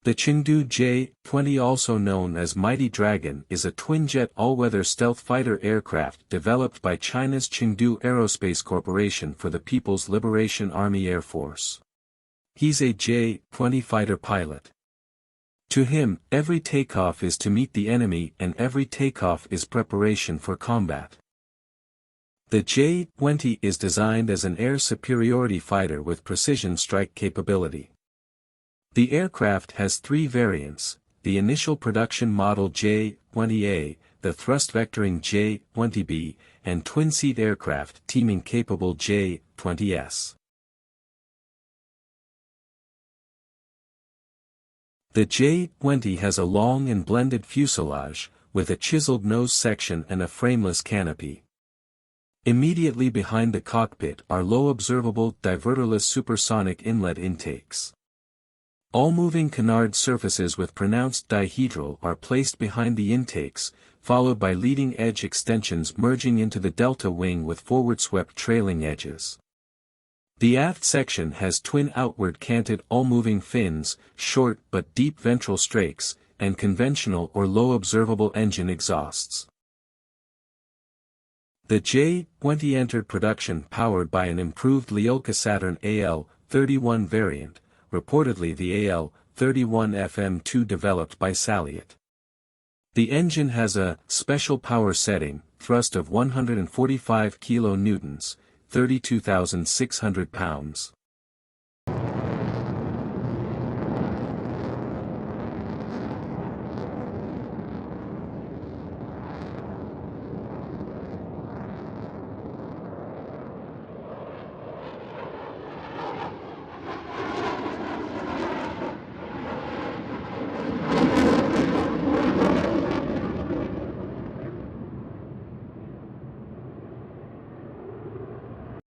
The Chengdu J-20, also known as Mighty Dragon, is a twin-jet all-weather stealth fighter aircraft developed by China's Chengdu Aerospace Corporation for the People's Liberation Army Air Force. He's a J-20 fighter pilot. To him, every takeoff is to meet the enemy and every takeoff is preparation for combat. The J-20 is designed as an air superiority fighter with precision strike capability. The aircraft has three variants: the initial production model J-20A, the thrust-vectoring J-20B, and twin-seat aircraft teaming capable J-20S. The J-20 has a long and blended fuselage, with a chiseled nose section and a frameless canopy. Immediately behind the cockpit are low observable diverterless supersonic inlet intakes. All moving canard surfaces with pronounced dihedral are placed behind the intakes, followed by leading edge extensions merging into the delta wing with forward-swept trailing edges. The aft section has twin outward canted all-moving fins, short but deep ventral strakes, and conventional or low observable engine exhausts. The J-20 entered production powered by an improved Lyulka Saturn AL-31 variant, reportedly the AL-31FM2 developed by Saliot. The engine has a special power setting, thrust of 145 kN, 32,600 pounds.